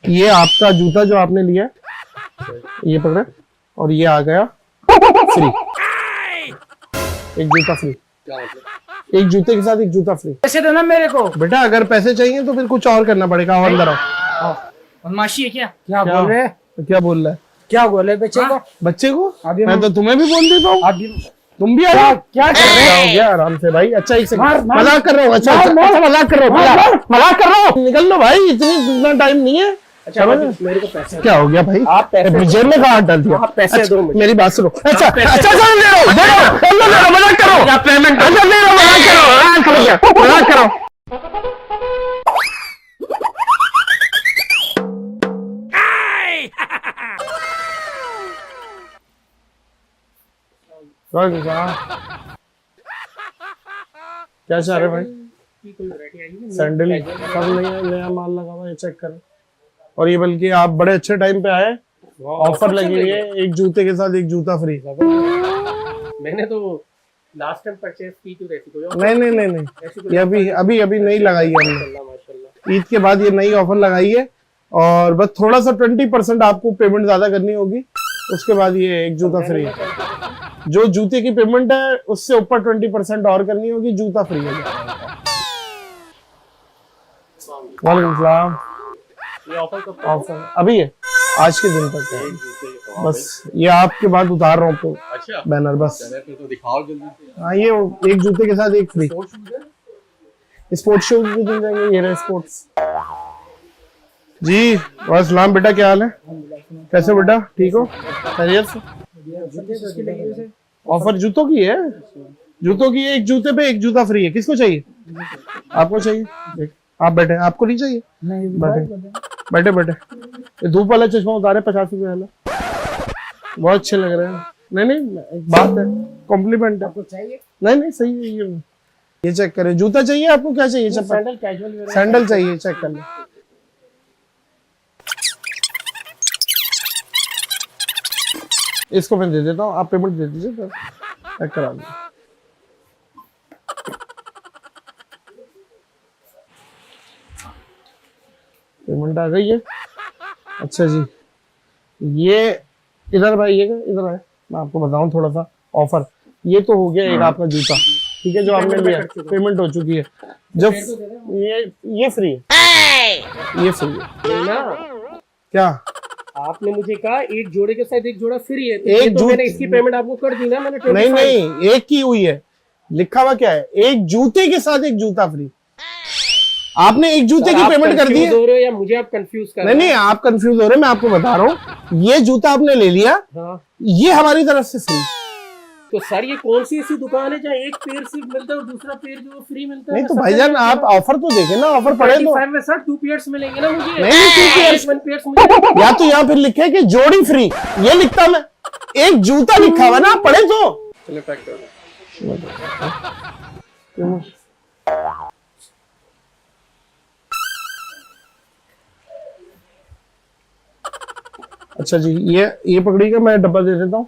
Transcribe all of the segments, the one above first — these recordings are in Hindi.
ये आपका जूता जो आपने लिया है, ये पकड़े, और ये आ गया फ्री। एक जूता फ्री। क्या मतलब? एक जूते के साथ एक जूता फ्री। पैसे देना मेरे को। बेटा अगर पैसे चाहिए तो फिर कुछ और करना पड़ेगा। और अंदर आओ। बदमाशी है क्या? क्या बोल रहे हैं? क्या बोल रहा है? क्या बोले बच्चे को? बच्चे को अभी मैं तो तुम्हें भी बोल देता हूँ। अभी तुम भी आ क्या कर रहे हो गया आराम से भाई। अच्छा एक मार, सेकंड मार। मजाक कर रहा हूँ। अच्छा अच्छा मजाक कर रहा हूँ। मजाक कर रहा हूँ। निकल लो भाई, इतना टाइम नहीं है। अच्छा मेरे को पैसे क्या हो गया भाई? आप पैसे जेब में कहाँ डाल दिया? आप पैसे दो मुझे। मेरी बात सुनो। अच्छा अच्छा ले लो मजाक करो। पेमेंट ले लो मजाक करो। क्या चाह रहे भाई? सैंडल सब नया माल लगा हुआ है, चेक करो। और ये बल्कि आप बड़े अच्छे टाइम पे आए, ऑफर लगी हुई है, एक जूते के साथ एक जूता फ्री। मैंने तो लास्ट टाइम परचेज की थी ऐसी कोई नहीं ये अभी नहीं लगाई है हमने। माशाल्लाह। ईद के बाद ये नई ऑफर लगाई है, और बस थोड़ा सा 20% आपको पेमेंट ज्यादा करनी होगी, उसके बाद ये एक जूता फ्री है। जो जूते की पेमेंट है उससे ऊपर 20% और करनी होगी, जूता फ्री है। वालेकुम सलाम। ये ऑफर कब तक? ऑफर अभी है, आज के दिन तक है। बस ये आपके बाद उतार रहा हूँ अच्छा बैनर। बस फिर तो दिखाओ जल्दी से। हाँ, ये एक जूते के साथ एक फ्री। स्पोर्ट्स शूज भी मिल जाएंगे। ये रहे स्पोर्ट्स। जी वालेकुम बेटा, क्या हाल है? कैसे बेटा, ठीक हो? खैरियत से? ऑफर जूतों की है। जूतों की एक जूते पे एक जूता फ्री है। किसको चाहिए? आपको चाहिए? देख आप बैठे, आपको नहीं चाहिए? बैठे ये धूप वाला चश्मा उतारे 50 रुपए वाला, बहुत अच्छे लग रहे हैं। नहीं एक बात है, कॉम्प्लीमेंट है। आपको चाहिए? नहीं सही है। ये चेक करें, जूता चाहिए आपको? क्या चाहिए? सैंडल कैजुअल सैंडल चाहिए, चेक कर लो। इसको मैं दे देता हूँ, आप पेमेंट दे दीजिए, तो पैक करा दो। पेमेंट आ गई है। अच्छा जी, ये इधर भाई, ये इधर है। मैं आपको बताऊं थोड़ा सा ऑफर। ये तो हो गया एक आपका जूता, ठीक है, जो आपने लिया, पेमेंट हो चुकी है। जब ये फ्री है, ये फ्री है ना क्या? आपने मुझे कहा एक जोड़े के साथ एक जोड़ा फ्री है, तो एक ये तो मैंने इसकी पेमेंट आपको कर दी ना मैंने। नहीं एक की हुई है। लिखा हुआ क्या है? एक जूते के साथ एक जूता फ्री। आपने एक जूते की पेमेंट कर दी है। हो रहे हो या मुझे आप कंफ्यूज कर रहे हो? नहीं आप कंफ्यूज हो रहे हैं, मैं आपको बता रहा हूँ। ये जूता आपने ले लिया, हाँ। ये हमारी तरफ से फ्री। तो सर ये कौन सी ऐसी दुकान है जहाँ एक पेयर सिर्फ मिलता है और दूसरा पेयर जो फ्री मिलता है? नहीं तो भाईजान आप ऑफर तो देखें ना, ऑफर पड़े तो। 25 में सर 2 पेयर्स मिलेंगे ना मुझे? नहीं 2 पेयर्स, 1 पेयर्स मुझे। या तो यहाँ फिर लिखे है कि जोड़ी फ्री, ये लिखता मैं, एक जूता लिखा हुआ ना, आप पढ़े तो। चलिए पैक कर दो। अच्छा जी, ये पकड़िएगा, मैं डब्बा दे देता हूँ।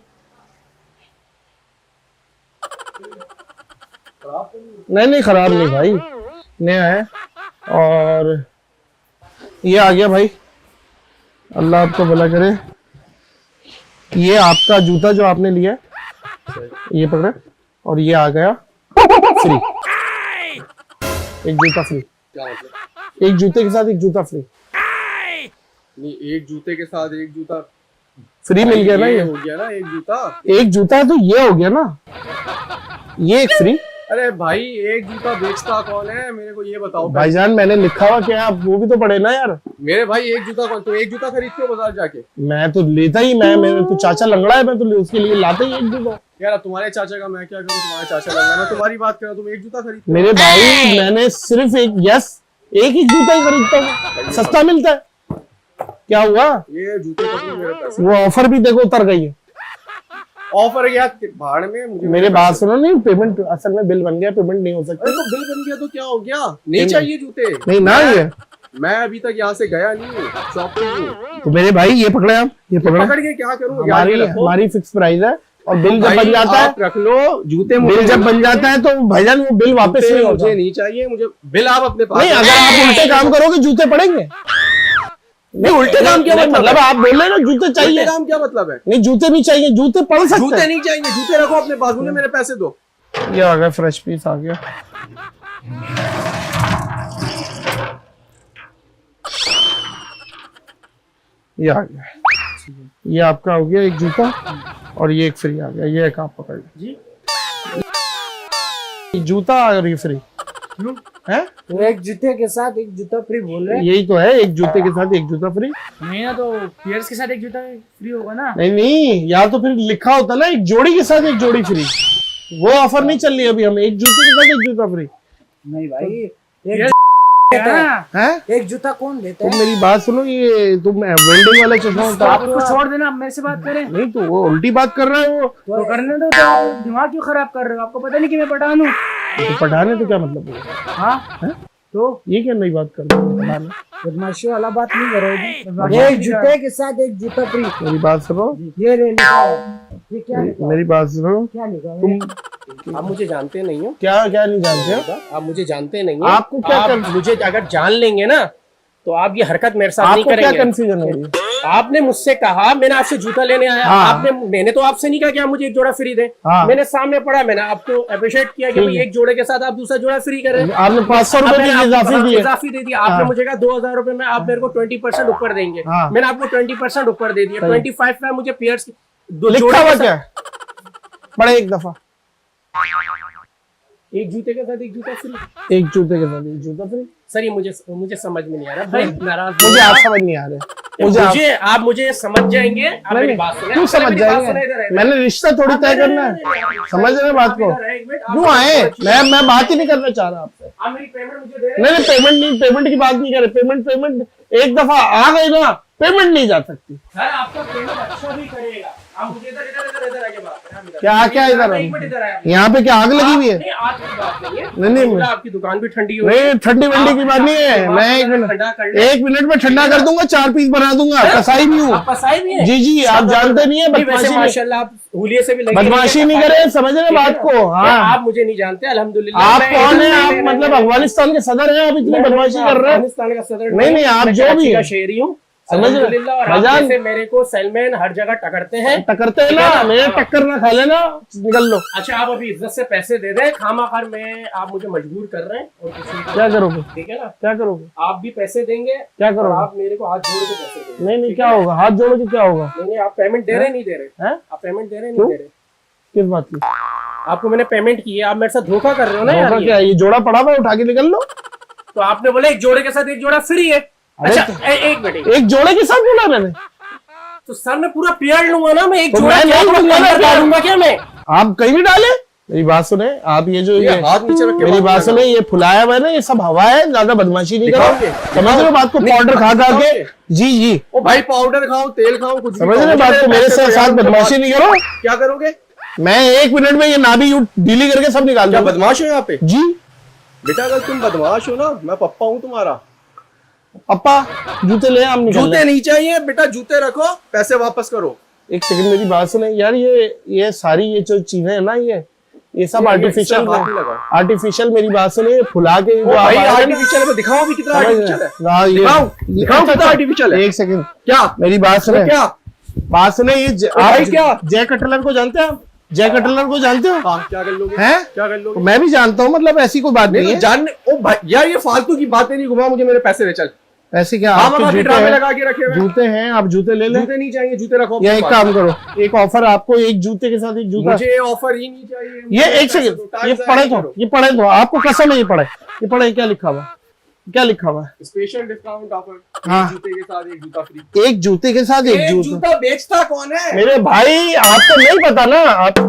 नहीं खराब नहीं भाई, नया है। और ये आ गया भाई, अल्लाह आपको भला करे। ये आपका जूता जो आपने लिया है, ये पकड़े, और ये आ गया फ्री। एक जूता फ्री। क्या मतलब? एक जूते के साथ एक जूता फ्री। नहीं एक जूते के साथ एक जूता फ्री मिल गया ना। ये हो गया ना एक जूता। एक जूता है तो ये हो गया ना, ये एक फ्री। अरे भाई एक जूता बेचता कौन है मेरे को ये बताओ भाईजान मैंने लिखा हुआ क्या, आप वो भी तो पढ़े ना यार। मेरे भाई एक जूता कौन, तो एक जूता खरीदते हो बाजार जाके? मैं तो लेता ही, मेरे तो चाचा लंगड़ा है, मैं तो उसके लिए लाता ही एक जूता। यार तुम्हारे चाचा का मैं क्या करूं, तुम्हारा चाचा लग रहा है, मैं तुम्हारी बात कर रहा हूं, तुम एक जूता खरीदते हो? मेरे भाई मैंने सिर्फ एक ही जूता ही खरीदता हूँ, सस्ता मिलता है। क्या हुआ? ये जूते का मेरे पैसे। वो ऑफर भी देखो उतर गई है। ऑफर गया भाड़ में मुझे। मेरे बात सुनो, नहीं पेमेंट असल में बिल बन गया, पेमेंट नहीं हो सकती। तो बिल बन गया तो क्या हो गया? नहीं चाहिए जूते? नहीं ना, ये मैं अभी तक यहाँ से गया नहीं हूँ, शॉप पे हूँ। तो मेरे भाई ये पकड़े, आप ये पकड़े, पकड़ के क्या करूँ? हमारी फिक्स प्राइस है, और बिल जब बन जाता है, रख लो जूते। बिल जब बन जाता है तो भाईजान वो बिल वापस नहीं होता। मुझे नहीं चाहिए, मुझे बिल आप अपने पास। नहीं, अगर आप उल्टे काम करोगे जूते पड़ेंगे। नहीं उल्टे काम क्या मतलब आप बोल रहे हैं ना जूते चाहिए, काम क्या मतलब है? नहीं जूते नहीं चाहिए, जूते पढ़ सकते जूते हैं। नहीं चाहिए, जूते रखो अपने पास, मुझे मेरे पैसे दो। ये आ गया फ्रेश पीस आ गया। ये आ गया, ये आपका हो गया एक जूता और ये एक फ्री आ गया। ये एक आप पकड़ लो जी जूता और ये फ्री है। तो एक जूते के साथ एक जूता फ्री बोल रहे हैं। यही तो है, एक जूते के साथ एक जूता फ्री। नहीं ना, तो पेयर्स के साथ एक जूता फ्री होगा ना। नहीं नहीं यार, तो फिर लिखा होता ना एक जोड़ी के साथ एक जोड़ी फ्री। वो ऑफर नहीं चल रही अभी, हम एक जूते के साथ एक जूता फ्री। नहीं भाई, ये एक देता है। है एक जूता कौन देता तुम है? मेरी बात सुनो, ये तुम वेल्डिंग वाला चश्मा तो होता आप उसको छोड़ देना, आप मेरे से बात करें। नहीं, तो वो उल्टी बात कर रहा है वो। तो करने दो, तो आप दिमाग क्यों खराब कर रहे हो? आपको पता नहीं कि मैं पठान हूँ। तो पढ़ाने तो क्या मतलब है? हाँ तो ये क्या नई बात कर रहे हो पढ़ाने? बदमाशी वाला बात नहीं करोगे। एक जूते के साथ एक जूता फ्री। मेरी बात सुनो, ये रे लिखा है। ये क्या लिखा है? मेरी बात सुनो। क्या लिखा है? तुम आप मुझे जानते नहीं हो, क्या क्या नहीं जानते हो? आप मुझे जानते नहीं हो। आपको क्या आप मुझे अगर जान लेंगे ना तो आप ये हरकत मेरे साथ नहीं आपको क्या करेंगे। कंफ्यूजन हो रही है? आपने मुझसे कहा, मैंने आपसे जूता लेने आया, हाँ। मैंने तो आपसे नहीं कहा कि आप मुझे एक जोड़ा फ्री दे। हाँ। मैंने सामने पढ़ा, मैंने आपको अप्रिशिएट किया कि भाई एक जोड़े के साथ आप दूसरा जोड़ा फ्री करें। आपने 500 रुपए मैंने की आपको इजाफी दी है। इजाफी दे दिया। आपने मुझे कहा 2000 रुपए में आप मेरे को 20% ऊपर देंगे। हाँ। मैंने आपको 20% ऊपर दे दिया। 25 में मुझे पेयर्स लिखा हुआ क्या है? पढ़े एक दफा। एक जूते के साथ एक जूता फ्री। एक जूते के साथ एक जूता फ्री। सर ये मुझे समझ में नहीं आ रहा भाई, नाराज मुझे आप समझ नहीं आ रहे। मुझे आप मुझे समझ जाएंगे। आप मेरी बात सुने। क्यों समझ मेरी बात सुने, जाएंगे? इधर है। मैंने रिश्ता थोड़ी तय करना है, समझ रहे हैं बात को? इधर है, एक मिनट, आप क्यों आए? मैं बात ही नहीं करना चाह रहा आपसे। आप मेरी पेमेंट मुझे दे रहे हैं। नहीं पेमेंट नहीं, पेमेंट की बात नहीं कर रहे। पेमेंट एक दफा आ गई ना, पेमेंट नहीं जा सकती। सर आपका पेमेंट अच्छा भी करेगा। आप मुझे इधर इधर इधर इधर आके बात करें। क्या इधर एक मिनट इधर आए। यहाँ पे क्या आग लगी हुई है? नहीं आज की बात नहीं है। नहीं, बोला आपकी दुकान भी ठंडी हो नहीं ठंडी वंडी की बात नहीं है। मैं एक मिनट में ठंडा कर दूंगा, 4 पीस बना दूंगा। कसाई भी हूँ। आप फसाई भी है। जी जी, आप जानते नहीं है वैसे बदमाशी। माशाल्लाह आप हुलिये से भी लगे बदमाशी नहीं करे, समझ रहे बात को? हाँ, आप मुझे नहीं जानते अल्हम्दुलिल्लाह। आप मैं कौन है? इधर- आप नहीं, मतलब नहीं, अफगानिस्तान के सदर हैं, आप इतनी बदमाशी कर रहे हैं? अफगानिस्तान का सदर नहीं, आप मैं जो कराची भी का हैं। शहरी हूँ समझ रहे? अल्हम्दुलिल्लाह। और आप भाईजान- जैसे मेरे को सेलमैन हर जगह टकरते हैं। टकरते हैं ना, मेरे टक्कर ना खा लेना, निकल लो। अच्छा आप अभी इज्जत से पैसे दे दें, खामाखार में आप मुझे मजबूर कर रहे हैं और कुछ नहीं कर क्या रहे। करोगे? ठीक है ना? क्या करोगे? आप भी पैसे देंगे क्या और करोगे? आप मेरे को हाथ जोड़ के पैसे देंगे। नहीं नहीं, ठीक क्या है? होगा? हाथ जोड़ के क्या होगा? नहीं आप पेमेंट दे रहे नहीं दे रहे? हैं? आप पेमेंट दे रहे नहीं क्यों? दे रहे? किस बात की आपको मैंने पेमेंट की है, आप मेरे साथ धोखा कर रहे हो ना यार धोखा? ये। क्या ये जोड़ा पड़ा हुआ है, उठा के निकल लो। तो आपने बोला एक जोड़े के साथ एक जोड़ा फ्री है। अच्छा एक मिनट। एक जोड़े के साथ बोला मैंने? तो सर मैं पूरा पेयर लूंगा ना, मैं एक तो जोड़ा मैं क्या नहीं पूरा लूंगा ना पेयर पेयर। डालूंगा क्या मैं? आप कहीं भी डाले। मेरी बात सुने, आप ये जो ये हाथ नीचे रख के मेरी बात बात करना। सुने, ये फुलाया हुआ है ना, ये सब हवा है, ज्यादा बदमाशी नहीं करो। दिखाओगे? समझ रहे हो बात को? पाउडर खा खा के। जी जी, ओ भाई पाउडर खाओ, तेल खाओ, कुछ भी समझ खाओ, रहे हो बात को? मेरे पैसे साथ दो, बदमाशी नहीं करो। क्या करोगे? मैं 1 मिनट में ये नाभि ढीली करके सब निकाल क्या दूंगा। बदमाश हो यहाँ पे? जी बेटा अगर तुम बदमाश हो ना, मैं पप्पा हूँ तुम्हारा। पप्पा जूते ले, हम निकल जूते नहीं चाहिए बेटा, जूते रखो, पैसे वापस करो। एक सेकंड मेरी बात सुने यार। ये सारी ये जो चीजें है ना, ये सब आर्टिफिशियल इससे हाथ नहीं लगाओ। आर्टिफिशियल। मेरी बात सुने, ये फुला के जो भाई आप आए ना, आर्टिफिशियल है, दिखाओ भी कितना समझ आर्टिफिशियल है। रहे? हाँ, दिखाओ कितना आर्टिफिशियल है। एक सेकंड क्या मेरी बात सुने, क्या? बात सुने। ये भाई क्या? जय कटलर को जानते हैं आप? जय कटलर को जानते हो? हाँ क्या कर लोगे? हैं? क्या कर लोगे? मैं भी जानता हूँ, मतलब ऐसी कोई बात नहीं नहीं है। तो जानने, ओ भाई यार ये फालतू की बातें नहीं घुमा, मुझे मेरे पैसे दे चल। ऐसे क्या हाँ आपके मगर जूते ड्रामे हैं? लगा के रखे हुए हैं। जूते हैं, आप जूते ले लें। जूते नहीं चाहिए, जूते रखो या अपने एक पास। काम करो, एक ऑफर आपको, एक जूते के साथ एक जूता। मुझे ऑफर ही नहीं चाहिए। ये एक सेकंड, ये पढ़े तो आपको कसम है, ये पढ़े क्या लिखा हुआ? क्या लिखा हुआ है? Special discount offer. हाँ। जूते के साथ एक जूता फ्री। एक जूते के साथ एक जूता। जूता बेचता कौन है? मेरे भाई आपको नहीं पता ना,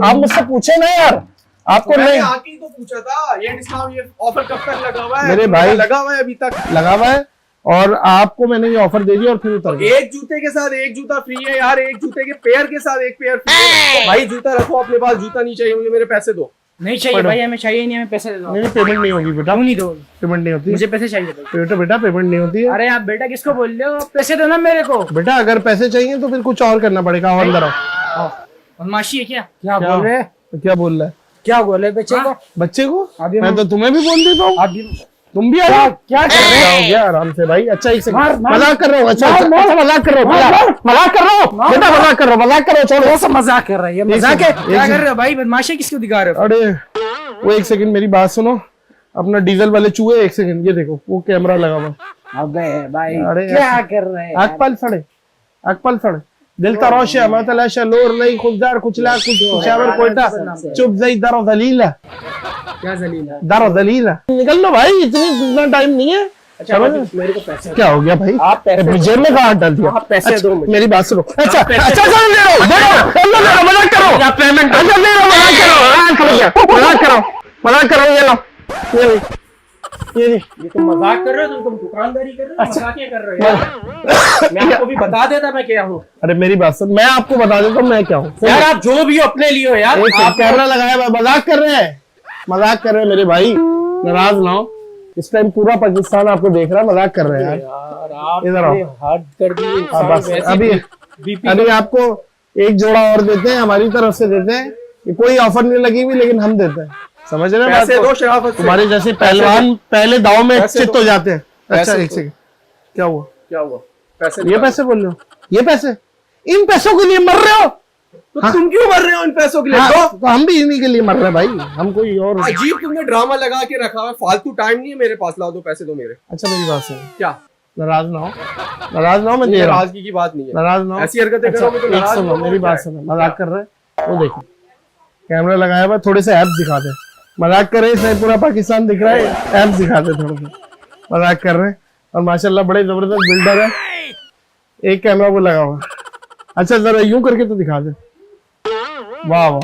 आप मुझसे पूछे ना यार, आपको मैंने नहीं आके ही तो पूछा था ये डिस्काउंट, ये ऑफर कब तक लगा हुआ है? मेरे तो भाई- लगा हुआ है अभी तक। लगा हुआ है, और आपको मैंने ये ऑफर दे दिया और फिर उतर गया। एक जूते के साथ एक जूता फ्री है यार, एक जूते के पेयर के साथ एक पेयर फ्री है। भाई जूता रखो अपने पास, जूता नहीं चाहिए मुझे, मेरे पैसे दो। नहीं चाहिए भाई, हमें चाहिए नहीं, हमें पैसे दे दो। नहीं पेमेंट नहीं होगी बेटा, क्यों नहीं दो? पेमेंट नहीं होती मुझे पैसे चाहिए भाई। बेटा पेमेंट नहीं होती है। अरे आप बेटा किसको बोल रहे हो? पैसे दो ना मेरे को। बेटा अगर पैसे चाहिए तो फिर कुछ और करना पड़ेगा। और अंदर आओ। बदमाशी है क्या? क्या बोल रहे हैं? क्या बोल रहा है? क्या बोल रहे बच्चे को? बच्चे को? अभी मैं तो तुम्हें भी बोल देता हूँ। अभी तुम भी आ जाओ। क्या कर रहे हो गया आराम से भाई। अच्छा एक मार, सेकंड मार। मजाक कर रहा हूँ। अच्छा मार, मार। अच्छा मजाक कर रहा हूँ, मजाक कर रहा हूँ बेटा, मजाक कर रहा हूँ, मजाक करो छोड़ो। कौन सा मजाक कर रहा है ये? मजाक है? एक क्या सेकंड। कर रहे हो भाई? बदमाशी किसको दिखा रहे हो? अरे वो एक सेकंड मेरी बात सुनो। अपना डीजल वाले चूहे, एक सेकंड ये देखो वो कैमरा लगा हुआ। अबे भाई अरे क्या कर रहे हैं? अकपल सड़े, अकपल सड़े दिल तरोशे मतलब शलोर नहीं खुशदार कुचला कुछ कुचावर कोयटा चुप जई दरो दलीला क्या जलीला? दरो दलीला। निकल लो भाई, इतना टाइम नहीं है। अच्छा मेरे को पैसे क्या हो गया भाई? आप पैसे जेब में कहाँ हाथ डाल दिया? आप पैसे दो मुझे। मेरी बात सुनो। अच्छा अच्छा चलो ले लो, दे लो, मजाक करो। आप पेमेंट अच्छा ले लो, मजाक करो, मजाक करो, ये लो, ये ये तुम मजाक कर रहे हो? तुम दुकानदारी कर रहे हो? मजाक क्या कर रहे हो? मैं आपको भी बता देता मैं क्या हूँ। अरे मेरी बात सुन, मैं आपको बता देता हूँ मैं क्या हूँ। यार आप जो भी हो अपने लिए हो यार। आप कैमरा लगाया हुआ है, मजाक कर रहे हैं, मजाक कर रहे हैं मेरे भाई, नाराज ना हो। इस टाइम पूरा पाकिस्तान आपको देख रहा है, मजाक कर रहे हैं यार। यार आप इधर आओ। हद कर दिए इंसान बस वैसे अभी बीपी अभी आपको एक जोड़ा और देते हैं, हमारी तरफ से देते हैं। ये कोई ऑफर नहीं लगी हुई लेकिन हम देते हैं, समझ रहे हैं बात पैसे को? दो शराफत से। तुम्हारे जैसे पहलवान पहले दाव में पैसे चित दो। हो जाते हैं। अच्छा पैसे एक दो। सेकंड, क्या हुआ? क्या हुआ? पैसे ये निकालो। पैसे बोल रहे हो? ये पैसे? इन पैसों के लिए मर रहे हो? तो तुम क्यों मर रहे हो इन पैसों के लिए? हाँ, दो। तो हम भी इन्हीं के लिए मर रहे हैं भाई, हम कोई और। अजीब तुमने ड्रामा लगा के रखा है, फालतू टाइम नहीं है मेरे पास। लाओ दो पैसे दो मेरे। अच्छा मेरी बात सुनो, क्या? नाराज ना हो, नाराज ना हो, मैं दे रहा हूँ। नाराजगी की बात नहीं है। नाराज ना हो। ऐसी हरकतें अच्छा, करोगे तो एक नाराज सुनो होगे मेरी क्या बात है? सुनो, मजाक कर रहे हैं वो देखो कैमरा लगाया हुआ, थोड़े से ऐप्स दिखा दे। मजाक कर रहे हैं, इसमें पूरा पाकिस्तान दिख रहा है, ऐप्स दिखा दे थोड़े से। मजाक कर रहे हैं और माशाल्लाह बड़े जबरदस्त बिल्डर है। एक कैमरा वो लगा हुआ। अच्छा जरा यूं करके तो दिखा दे। वाह वाह